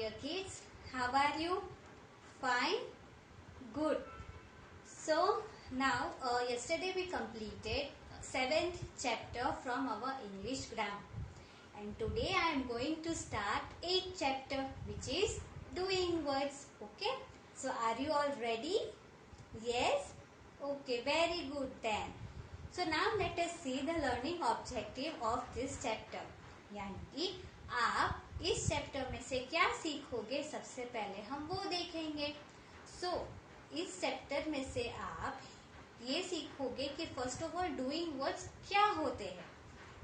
dear kids. How are you? Fine? Good. So now yesterday we completed 7th chapter from our English grammar, and today I am going to start 8th chapter, which is doing words. Okay, so are you all ready? Yes? Okay, very good then. So now let us see the learning objective of this chapter. यानी कि आप इस chapter में से क्या सीखोगे, सबसे पहले हम वो देखेंगे. सो इस चैप्टर में से आप ये सीखोगे कि first of all doing words क्या होते हैं.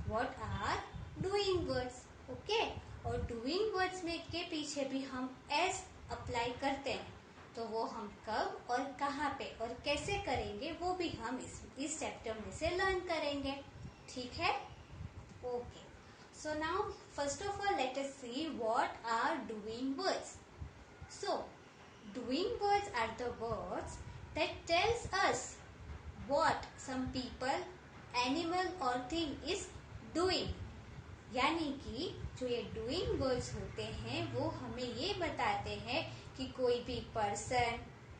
What are doing words. Okay, और डूइंग वर्ड्स में के पीछे भी हम एस अप्लाई करते हैं, तो वो हम कब और कहाँ पे और कैसे करेंगे वो भी हम इस चैप्टर में से लर्न करेंगे. ठीक है? Okay. So now first of all let us see what are doing words. So doing words are the words that tells us what some people, animal or thing is doing. यानी कि जो ये doing words होते हैं वो हमें ये बताते हैं कि कोई भी पर्सन,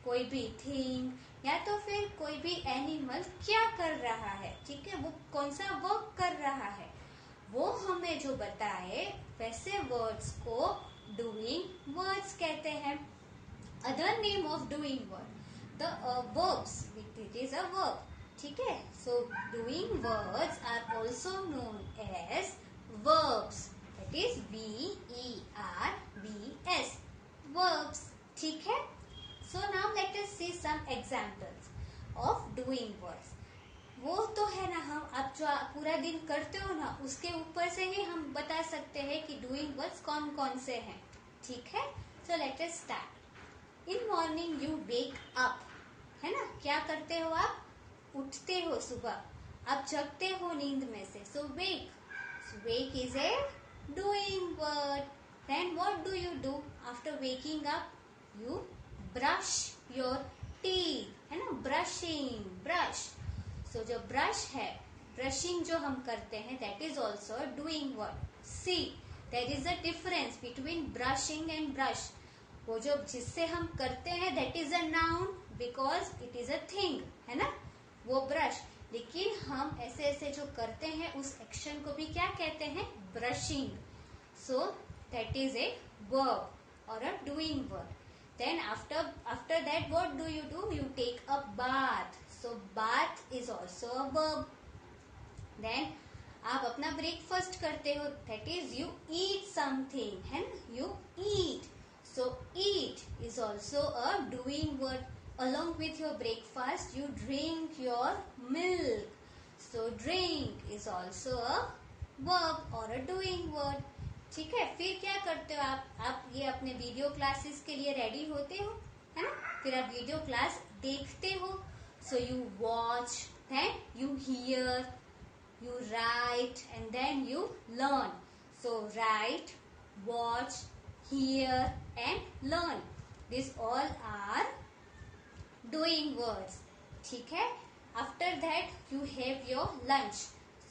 कोई भी थिंग या तो फिर कोई भी एनिमल क्या कर रहा है. ठीक है, वो कौन सा वर्क कर रहा है वो हमें जो बताए, वैसे वर्ड्स को डूइंग वर्ड्स कहते हैं. Other name of doing word the verbs, it is a verb. ठीक है, so doing words are also known as verbs, that is verbs, verbs. ठीक है. So now let us see some examples of doing words. वो तो है ना, हम आप जो पूरा दिन करते हो ना, उसके ऊपर से ही हम बता सकते हैं कि डूइंग वर्ड्स कौन कौन से हैं. ठीक है, सो let us start. In morning you wake up. है ना, क्या करते हो आप? उठते हो सुबह, आप जगते हो नींद में से. सो वेक. So wake is a doing word. Then what do you do after waking up? You brush your teeth. है ना, brushing, brush. So जो brush है, brushing जो हम करते हैं, that is also a doing word. See, there is a difference between brushing and brush. वो जो जिससे हम करते हैं that is a noun because it is a thing. है ना, वो brush. लेकिन हम ऐसे ऐसे जो करते हैं उस एक्शन को भी क्या कहते हैं? Brushing. So that is a verb or a doing word. Then after that what do? You take a bath. So bath is also a verb. Then आप अपना ब्रेकफास्ट करते हो, that is you eat something. है ना, you eat. So eat is also a doing word. Along with your breakfast, you drink your milk. So drink is also a verb or a doing word. ठीक है, फिर क्या करते हो आप ये अपने वीडियो क्लासेस के लिए रेडी होते हो, है ना, फिर आप वीडियो क्लास देखते हो. So you watch, then you hear, you write and then you learn. So write, watch, hear and learn. This all are doing words. ठीक है. After that you have your lunch.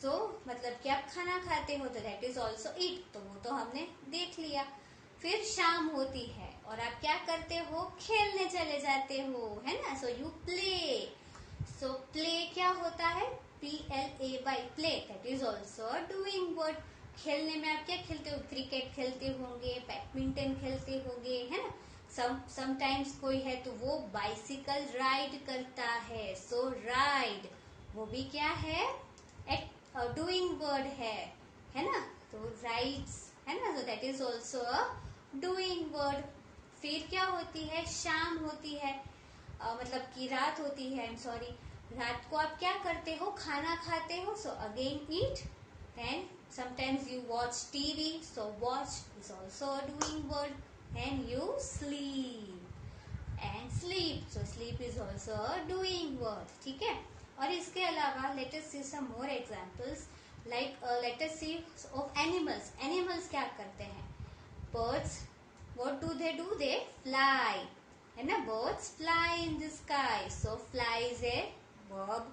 So मतलब कि आप खाना खाते हो, तो दैट इज ऑल्सो ईट. तो वो तो हमने देख लिया. फिर शाम होती है और आप क्या करते हो? खेलने चले जाते हो, है ना. So you play. So play क्या होता है? PLAY, play. That is also doing word. खेलने में आप क्या खेलते हो? क्रिकेट खेलते होंगे, बैडमिंटन खेलते होंगे, है ना. समटाइम्स कोई है तो वो बाइसिकल राइड करता है. सो राइड, वो भी क्या है? एक डूइंग वर्ड है ना. तो राइड्स, है ना. सो that is also a doing word. फिर क्या होती है? शाम होती है, मतलब कि रात होती है. I am sorry. रात को आप क्या करते हो? खाना खाते हो. So again eat. Then sometimes you watch TV. So watch is also a doing word. And you sleep and sleep. So sleep is also a doing word. ठीक है. और इसके अलावा let us see some more examples. Like let us see of animals. Animals क्या करते हैं? Birds, what do? They fly. है ना, birds fly in the sky. So fly is a verb.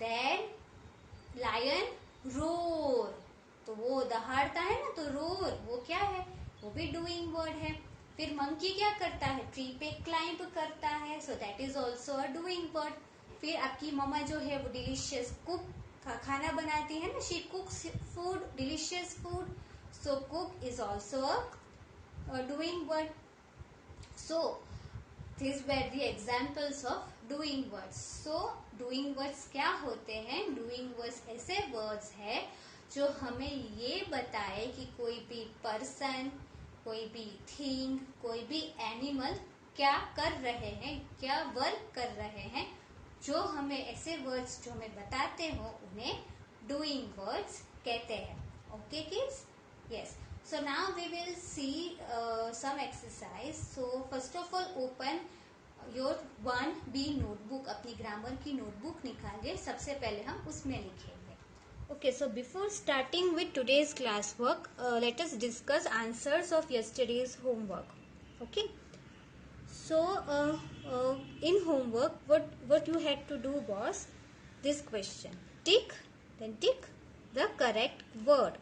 Then lion roar. तो वो दहाड़ता है ना, तो roar वो क्या है? वो भी डूइंग वर्ड है। फिर मंकी क्या करता है, ट्री पे क्लाइंब करता है, सो that is also a doing word. फिर आपकी मम्मा जो है वो डिलीशियस कुक खाना बनाती है ना, she कुक्स food, delicious food, so cook is also a doing word. So these were the examples of doing words. So doing words क्या होते हैं, doing words ऐसे words है जो हमें ये बताए कि कोई भी पर्सन, कोई भी थिंग, कोई भी एनिमल क्या कर रहे हैं, क्या वर्क कर रहे हैं। जो हमें ऐसे वर्ड्स जो हमें बताते हो उन्हें डूइंग वर्ड्स कहते हैं। Okay kids? Yes. So now we will see some exercise. So first of all open your 1B notebook. अपनी ग्रामर की नोटबुक निकालिए, सबसे पहले हम उसमें लिखेंगे। Okay, so before starting with today's class work, let us discuss answers of yesterday's homework. Okay. So in homework, what you had to do was this question: tick, then tick the correct word.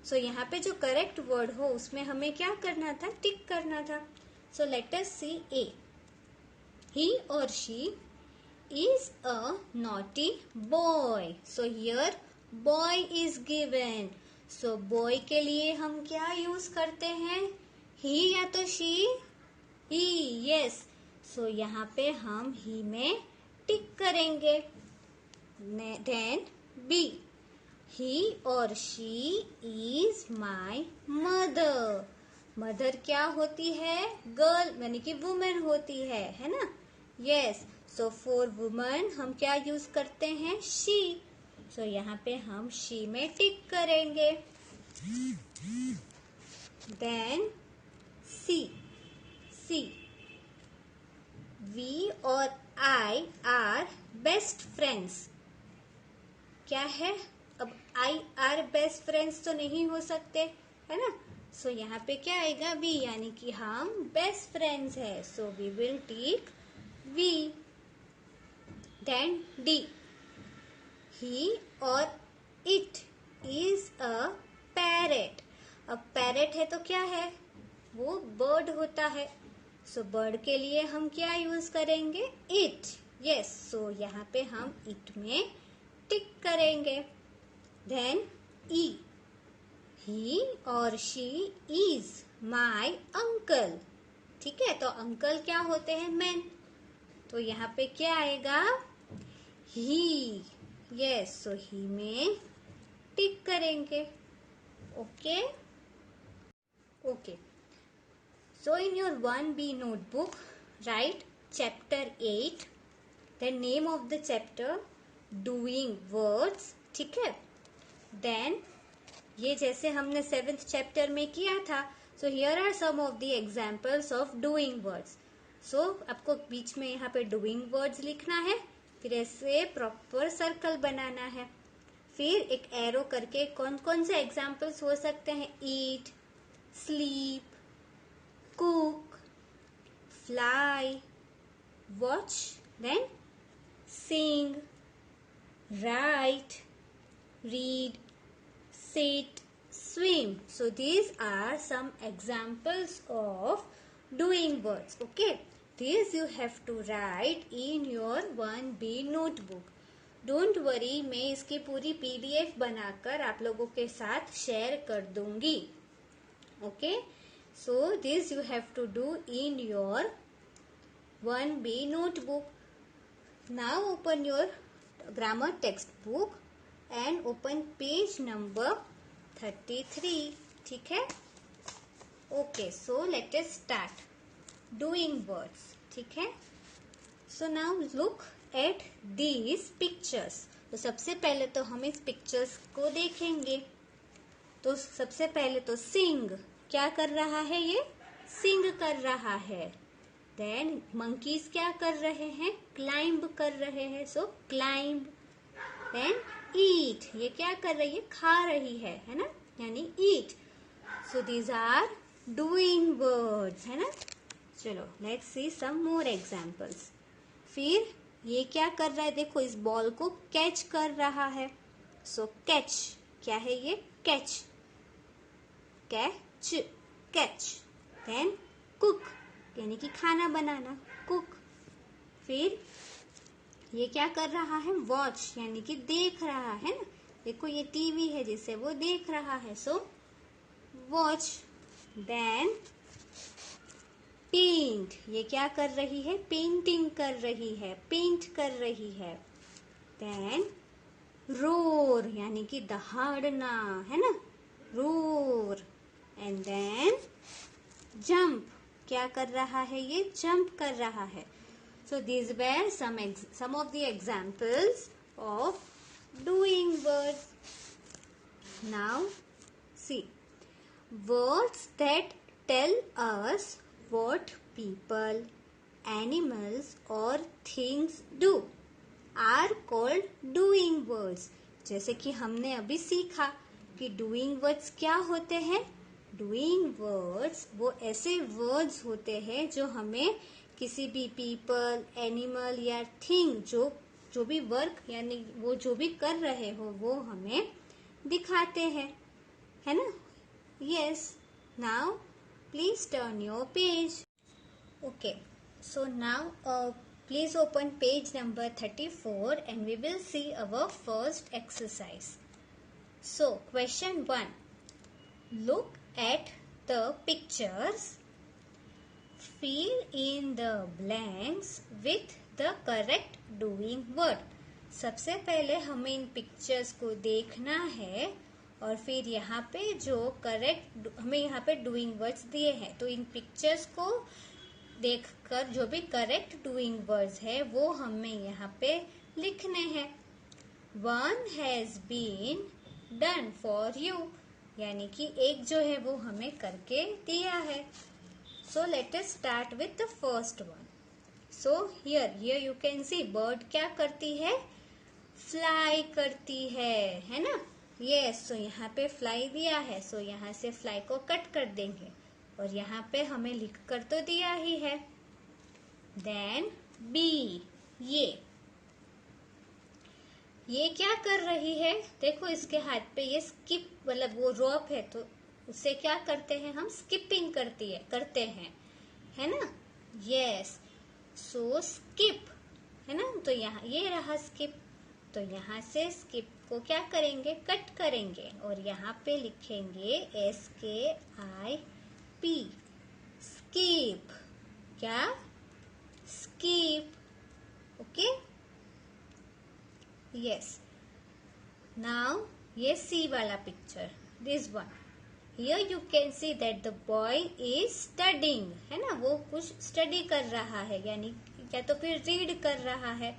सो यहाँ पे जो correct word हो उसमें हमें क्या करना था, टिक करना था। सो लेट अस सी ए, ही और she is a naughty boy. So here boy is given. So boy के लिए हम क्या यूज करते हैं, ही या तो शी, ही, यस। सो यहाँ पे हम ही में टिक करेंगे। Then B, he or she is my mother. Mother क्या होती है, गर्ल यानी कि वुमेन होती है ना। यस, सो फॉर वुमन हम क्या यूज करते हैं, शी। सो यहाँ पे हम शी में टिक करेंगे। देन सी, सी, वी और आई आर बेस्ट फ्रेंड्स। क्या है, अब आई आर बेस्ट फ्रेंड्स तो नहीं हो सकते, है ना। सो यहाँ पे क्या आएगा, वी, यानी कि हम बेस्ट फ्रेंड्स है। So we will take we. Then D, ही और इट इज अ पैरेट। अब पैरेट है तो क्या है, वो बर्ड होता है। सो बर्ड के लिए हम क्या यूज करेंगे, इट। यस, सो यहाँ पे हम इट में टिक करेंगे। देन ई, ही और शी इज माई अंकल। ठीक है, तो अंकल क्या होते हैं, मैन। तो यहाँ पे क्या आएगा, ही। यस, सो ही में टिक करेंगे। Okay okay, so in your 1B notebook write chapter 8, the name of the chapter doing words। ठीक है, देन ये जैसे हमने 7th चैप्टर में किया था। So here are some of the examples of doing words. So आपको बीच में यहाँ पे डूइंग वर्ड्स लिखना है, फिर ऐसे प्रॉपर सर्कल बनाना है, फिर एक एरो करके कौन कौन से एग्जाम्पल्स हो सकते हैं, eat, sleep, cook, fly, watch, then sing, write, read, sit, swim. So these are some examples of doing words. Okay, these you have to write in your 1B notebook. Don't worry, मैं इसकी पूरी PDF बनाकर आप लोगों के साथ share कर दूंगी। Okay, so this you have to do in your 1B notebook. Now open your grammar textbook and open page number 33. ठीक है, ओके। सो let us start doing words. ठीक है, so now look at these pictures. तो सबसे पहले तो हम इस पिक्चर्स को देखेंगे। तो सबसे पहले तो सिंग, क्या कर रहा है, ये सिंग कर रहा है। देन मंकीज क्या कर रहे हैं, क्लाइंब कर रहे हैं, सो क्लाइंब। देन ईट, ये क्या कर रही है, खा रही है ना, यानी eat. So these are doing words, है ना। चलो let's see some more examples. फिर ये क्या कर रहा है, देखो इस बॉल को कैच कर रहा है। सो कैच, क्या है ये, कैच, कैच, देन कुक यानी कि खाना बनाना, कुक। फिर ये क्या कर रहा है, वॉच यानी कि देख रहा है ना, देखो ये टीवी है जिसे वो देख रहा है, सो वॉच। देन पेंट, ये क्या कर रही है, पेंटिंग कर रही है, पेंट कर रही है। देन रोर यानी कि दहाड़ना है ना, रोर। एंड देन जंप, क्या कर रहा है, ये जंप कर रहा है। So these were some of the examples of doing words. Now see, words that tell us what people, animals or things do are called doing words. जैसे कि हमने अभी सीखा कि doing words क्या होते हैं। डूइंग वर्ड्स वो ऐसे वर्ड्स होते हैं जो हमें किसी भी पीपल, एनिमल या थिंग जो भी वर्क यानी वो जो भी कर रहे हो वो हमें दिखाते हैं, है ना। Yes, now please turn your page. Okay, so now please open page number 34 and we will see our first exercise. So question 1, look at the pictures, fill in the blanks with the correct doing word। सबसे पहले हमें इन pictures को देखना है और फिर यहाँ पे जो करेक्ट, हमें यहाँ पे डूइंग वर्ड्स दिए हैं, तो इन पिक्चर्स को देखकर जो भी करेक्ट डूइंग वर्ड्स है वो हमें यहाँ पे लिखने हैं। One has been done for you, यानी कि एक जो है वो हमें करके दिया है। सो let us start with the first one. So here you can see bird क्या करती है, फ्लाई करती है ना। यस, सो यहाँ पे फ्लाई दिया है, सो यहाँ से फ्लाई को कट कर देंगे और यहाँ पे हमें लिख कर तो दिया ही है। देन बी, ये क्या कर रही है, देखो इसके हाथ पे ये स्किप मतलब वो रोप है, तो उससे क्या करते हैं हम, स्किपिंग करते हैं, है ना। यस, सो स्किप है ना, तो यहाँ ये रहा स्किप, तो यहाँ से स्किप को क्या करेंगे, कट करेंगे और यहाँ पे लिखेंगे SKIP, स्कीप। क्या, स्कीप। ओके, yes, now ये C वाला picture, this one, here you can see that the boy is studying, है ना, वो कुछ स्टडी कर रहा है यानी या तो फिर रीड कर रहा है।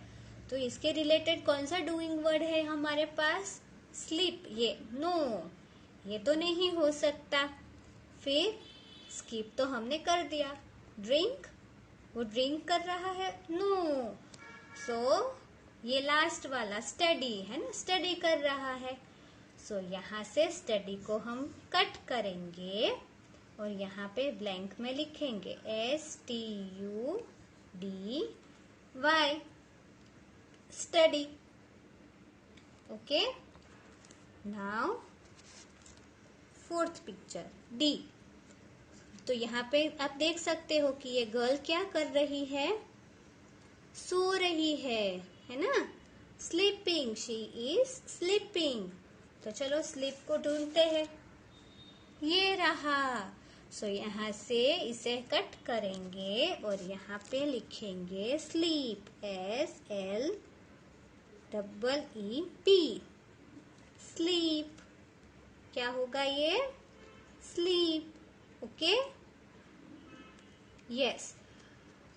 तो इसके रिलेटेड कौन सा डूइंग वर्ड है हमारे पास, स्लीप। ये नो, ये तो नहीं हो सकता। फिर स्कीप तो हमने कर दिया। ड्रिंक, वो ड्रिंक कर रहा है, नो। सो ये लास्ट वाला स्टडी है ना, स्टडी कर रहा है। सो यहाँ से स्टडी को हम कट करेंगे और यहाँ पे ब्लैंक में लिखेंगे STUDY, study. Okay, now fourth picture D। तो यहाँ पे आप देख सकते हो कि ये गर्ल क्या कर रही है, सो रही है ना, स्लीपिंग, शी इज स्लीपिंग। तो चलो स्लीप को ढूंढते हैं, ये रहा। सो यहाँ से इसे कट करेंगे और यहाँ पे लिखेंगे स्लीप, SLEEP, स्लीप। क्या होगा ये, sleep. Okay, yes,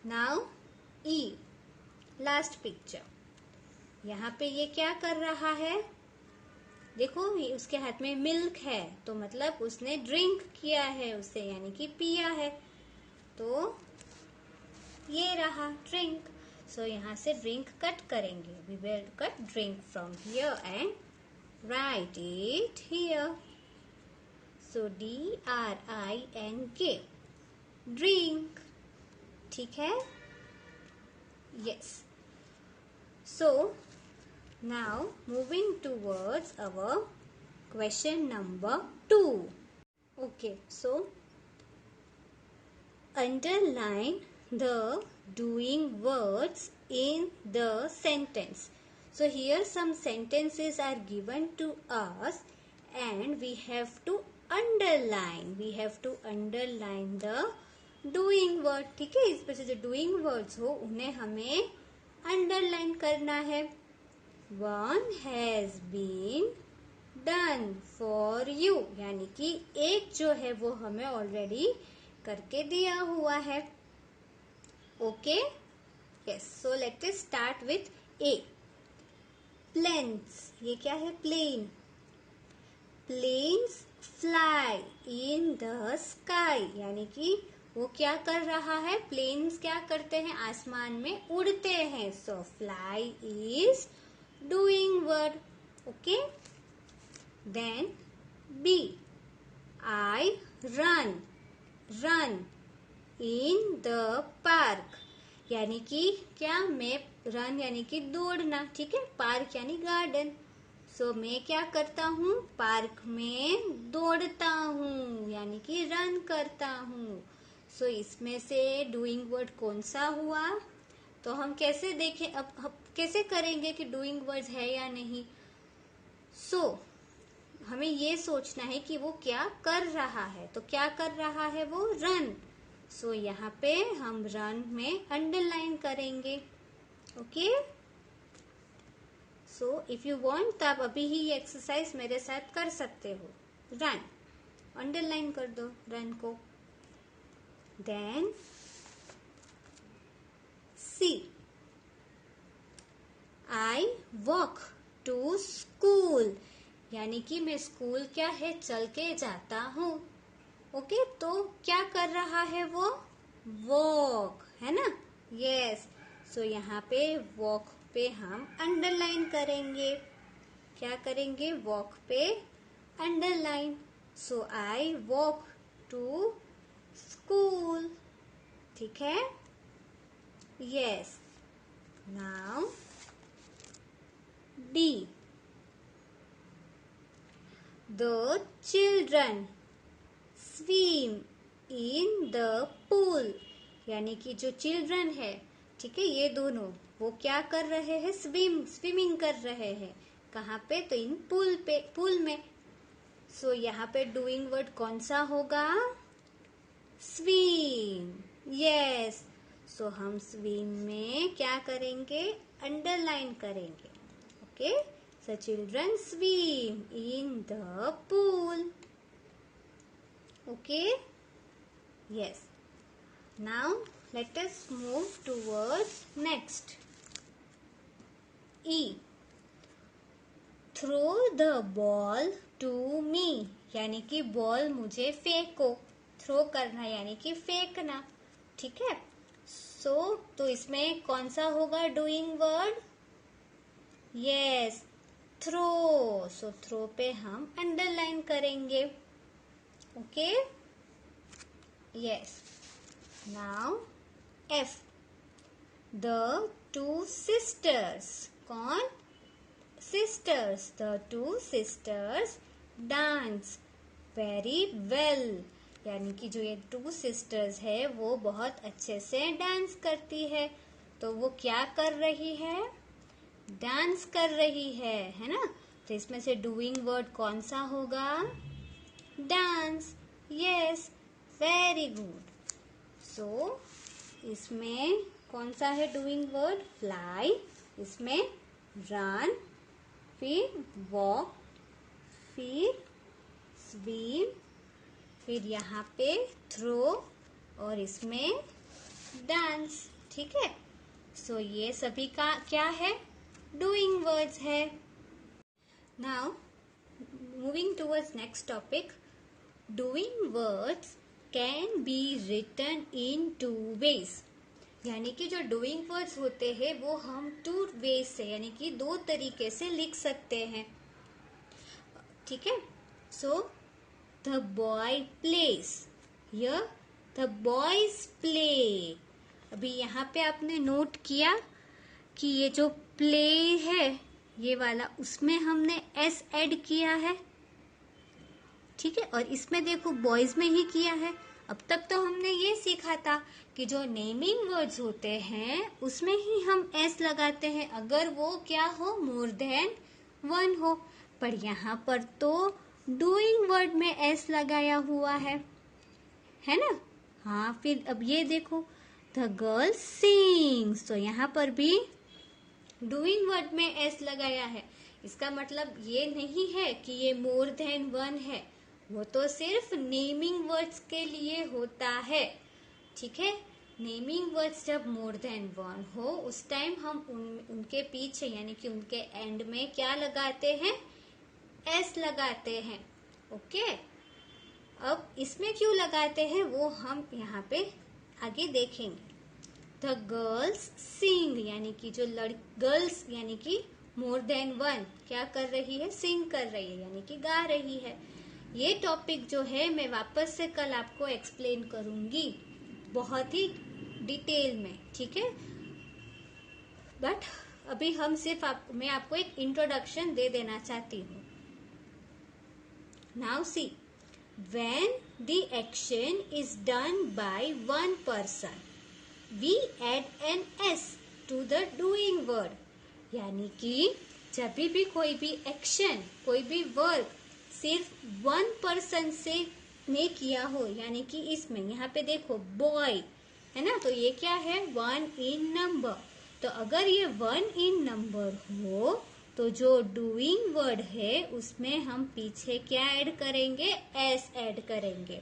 now E, last picture. यहाँ पे ये क्या कर रहा है, देखो ये उसके हाथ में मिल्क है, तो मतलब उसने ड्रिंक किया है उसे, यानी कि पिया है, तो ये रहा ड्रिंक। सो यहाँ से ड्रिंक कट करेंगे, we will cut drink from here and write it here. So DRINK, drink. ठीक है, yes. So now moving towards our question number 2. Okay, so underline the doing words in the sentence. So here some sentences are given to us and we have to underline. We have to underline the doing word. ठीक है, इस पर से जो doing words हो उन्हें हमें underline करना है. One has been done for you, यानी कि एक जो है वो हमें ऑलरेडी करके दिया हुआ है. Okay, yes. So let us start with A. Planes, ये क्या है? Plane. Planes fly in the sky, यानी कि वो क्या कर रहा है? प्लेन्स क्या करते हैं? आसमान में उड़ते हैं. So fly is doing word. Okay. Then B. I run in the park, यानी कि क्या? मैं रन यानी कि दौड़ना. ठीक है. पार्क यानी गार्डन. सो मैं क्या करता हूँ? पार्क में दौड़ता हूँ, यानी कि रन करता हूँ. सो इसमें से डूइंग वर्ड कौन सा हुआ? तो हम कैसे देखें? अब कैसे करेंगे कि डूइंग वर्ड्स है या नहीं? सो हमें ये सोचना है कि वो क्या कर रहा है. तो क्या कर रहा है वो? रन. सो यहाँ पे हम रन में अंडरलाइन करेंगे. Okay. So if you want तो आप अभी ही ये एक्सरसाइज मेरे साथ कर सकते हो. रन, अंडरलाइन कर दो रन को. Then C. I walk to school, यानी कि मैं स्कूल क्या है? चल के जाता हूँ. ओके. तो क्या कर रहा है वो? वॉक, है ना? यस. सो यहाँ पे वॉक पे हम अंडरलाइन करेंगे. क्या करेंगे? वॉक पे underline. So I walk to school. ठीक है. Yes. Now D. The children swim in the pool, यानी कि जो चिल्ड्रन है, ठीक है, ये दोनों वो क्या कर रहे हैं? स्विमिंग कर रहे हैं. कहाँ पे? तो इन पूल पे, पूल में. सो यहाँ पे डूइंग वर्ड कौन सा होगा? स्विम. यस. सो हम स्विम में क्या करेंगे? अंडरलाइन करेंगे. Okay. So children swim in the pool. Okay? Yes. Now let us move towards next. E. Throw the ball to me, यानी कि बॉल मुझे फेंको. थ्रो करना यानी कि फेंकना. ठीक है. सो तो इसमें कौन सा होगा doing word? Yes, throw. So throw पे हम अंडरलाइन करेंगे. Okay. Yes. Now F. The two sisters. कौन? Sisters. The two sisters dance very well, यानी कि जो ये टू सिस्टर्स है वो बहुत अच्छे से डांस करती है. तो वो क्या कर रही है? डांस कर रही है ना? तो इसमें से डूइंग वर्ड कौन सा होगा? Dance. Yes, very good. So इसमें कौन सा है डूइंग वर्ड? फ्लाई. इसमें रन, फिर वॉक, फिर स्विम, फिर यहाँ पे थ्रो और इसमें डांस. ठीक है. सो ये सभी का क्या है? डूइंग वर्ड्स है. Now moving towards next topic. Doing words can be written in two ways, यानी कि जो डूइंग वर्ड्स होते हैं वो हम टू वेज से यानी कि दो तरीके से लिख सकते हैं. ठीक है. So the boy place. Here the boys play. अभी यहाँ पे आपने नोट किया कि ये जो प्ले है ये वाला, उसमें हमने एस ऐड किया है. ठीक है। और इसमें देखो बॉयज में ही किया है। अब तक तो हमने ये सीखा था कि जो नेमिंग वर्ड्स होते हैं उसमें ही हम एस लगाते हैं अगर वो क्या हो, मोर देन वन हो। पर यहाँ पर तो डूइंग वर्ड में एस लगाया हुआ है ना। हाँ, फिर अब ये देखो, द गर्ल सिंग्स, तो यहाँ पर भी डूइंग वर्ड में एस लगाया है। इसका मतलब ये नहीं है कि ये मोर देन वन है, वो तो सिर्फ नेमिंग वर्ड्स के लिए होता है, ठीक है। नेमिंग वर्ड्स जब मोर देन वन हो उस टाइम हम उनके पीछे यानी कि उनके एंड में क्या लगाते हैं, एस लगाते हैं, ओके। अब इसमें क्यों लगाते हैं वो हम यहाँ पे आगे देखेंगे। द गर्ल्स सिंग यानी कि जो गर्ल्स यानी कि मोर देन वन क्या कर रही है, सिंग कर रही है यानी कि गा रही है। ये टॉपिक जो है मैं वापस से कल आपको एक्सप्लेन करूंगी बहुत ही डिटेल में, ठीक है। बट अभी हम सिर्फ मैं आपको एक इंट्रोडक्शन दे देना चाहती हूँ। Now see, when the action is done by one person we add an s to the doing word. यानी कि जब भी कोई भी एक्शन, कोई भी वर्क सिर्फ वन पर्सन से ने किया हो, यानी कि इसमें यहाँ पे देखो बॉय है ना, तो ये क्या है, वन इन नंबर। तो अगर ये वन इन नंबर हो तो जो डूइंग वर्ड है उसमें हम पीछे क्या ऐड करेंगे, एस ऐड करेंगे।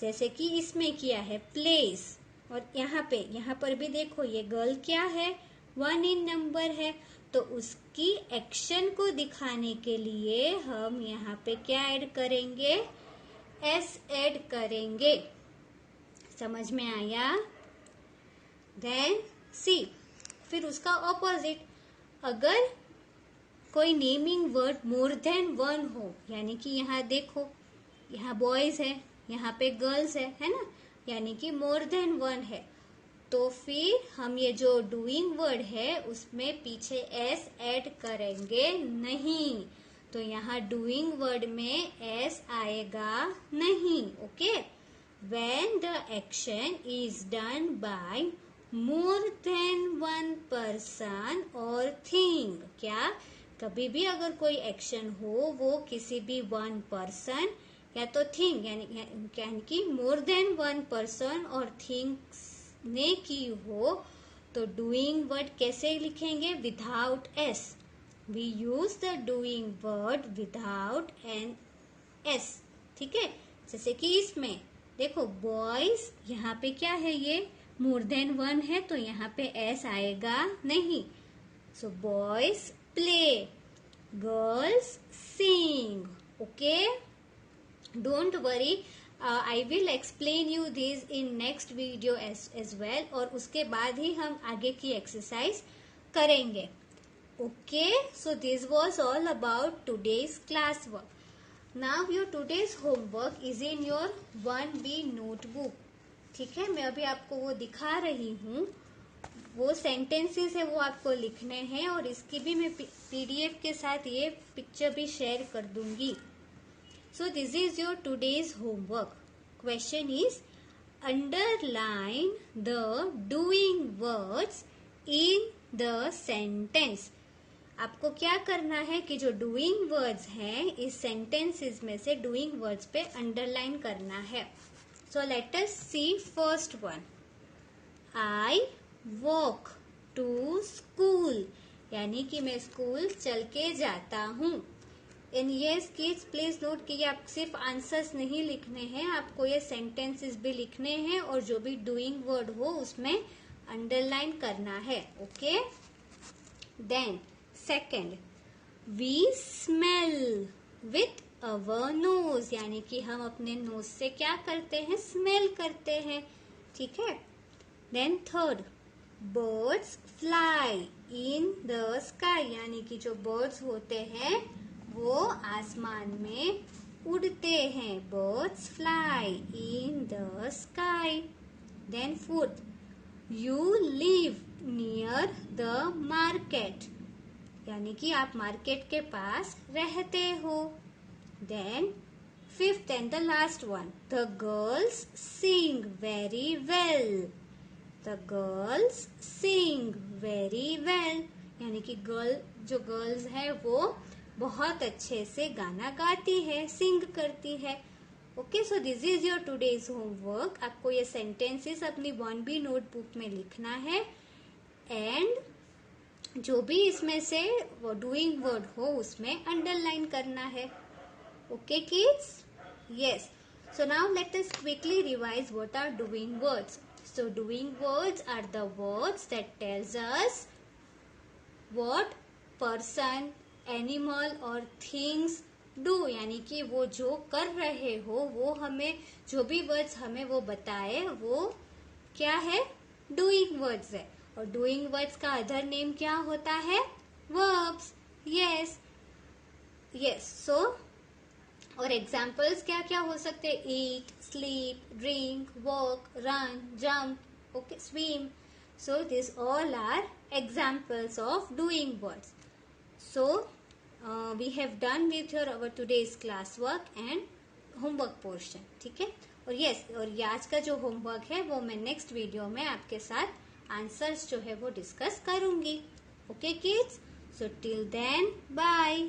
जैसे कि इसमें किया है प्लेस, और यहाँ पर भी देखो ये गर्ल क्या है, वन इन नंबर है, तो उसकी एक्शन को दिखाने के लिए हम यहाँ पे क्या ऐड करेंगे, एस ऐड करेंगे। समझ में आया? देन सी, फिर उसका ऑपोजिट, अगर कोई नेमिंग वर्ड मोर देन वन हो, यानी कि यहाँ देखो, यहाँ बॉयज है, यहाँ पे गर्ल्स है ना, यानी कि मोर देन वन है, तो फिर हम ये जो डूइंग वर्ड है उसमें पीछे एस ऐड करेंगे नहीं। तो यहाँ डूइंग वर्ड में एस आएगा नहीं, okay. When the action is done bye more than one person और थिंग, क्या कभी भी अगर कोई एक्शन हो वो किसी भी वन पर्सन या तो थिंग यानी कि मोर देन वन पर्सन और थिंग्स ने की हो, तो डूइंग वर्ड कैसे लिखेंगे, without s. We use the doing word without an s, ठीक है। जैसे कि इसमें देखो बॉयज, यहाँ पे क्या है, ये मोर देन वन है तो यहाँ पे एस आएगा नहीं। So boys play, girls sing, okay. Don't worry, I will explain you this in next video as well, और उसके बाद ही हम आगे की एक्सरसाइज करेंगे, okay? So this was all about today's class work. Now your today's homework is in your 1B notebook, ठीक है। मैं अभी आपको वो दिखा रही हूँ, वो सेंटेंसेस है वो आपको लिखने हैं, और इसकी भी मैं PDF के साथ ये पिक्चर भी शेयर कर दूंगी। So this is your today's homework. Question is, underline the doing words in the sentence. आपको क्या करना है कि जो डूइंग वर्ड्स हैं इस सेंटेंसेस में से डूइंग वर्ड्स पे अंडरलाइन करना है। So let us see first one. I walk to school, यानी कि मैं स्कूल चल के जाता हूँ। इन येस किड्स प्लीज नोट कि आप सिर्फ आंसर्स नहीं लिखने हैं, आपको ये सेंटेंसेस भी लिखने हैं और जो भी डूइंग वर्ड हो उसमें अंडरलाइन करना है, okay. Then second, we smell with our nose, यानी कि हम अपने नोज से क्या करते हैं, स्मेल करते हैं, ठीक है। Then third, birds fly in the sky, यानी कि जो बर्ड्स होते हैं वो आसमान में उड़ते हैं, birds fly in the sky. Then fourth, you live near the market, यानी कि आप मार्केट के पास रहते हो। Then Fifth and the last one. The girls sing very well. The girls sing very well. यानी कि जो गर्ल्स है वो बहुत अच्छे से गाना गाती है, सिंग करती है. Okay, so this is your today's homework. आपको ये सेंटेंसेस अपनी 1B नोटबुक में लिखना है एंड जो भी इसमें से डूइंग वर्ड हो उसमें अंडरलाइन करना है. Okay kids? Yes. So now let us quickly revise what are doing words. So doing words are the words that tells us what person, animal or things do. यानी कि वो जो कर रहे हो वो हमें जो भी वर्ड्स हमें वो बताए वो क्या है? डूइंग वर्ड्स है. और डूइंग वर्ड्स का अदर नेम क्या होता है? वर्ब्स. Yes yes. सो और एग्जाम्पल्स क्या क्या हो सकते हैं? Eat, sleep, drink, walk, run, jump, okay, swim. So this all are examples of doing words. So we have done with your our today's class work and homework portion. ठीक है. और yes, और आज का जो होमवर्क है वो मैं नेक्स्ट वीडियो में आपके साथ आंसर्स जो है वो डिस्कस करूंगी. Okay kids? So till then bye.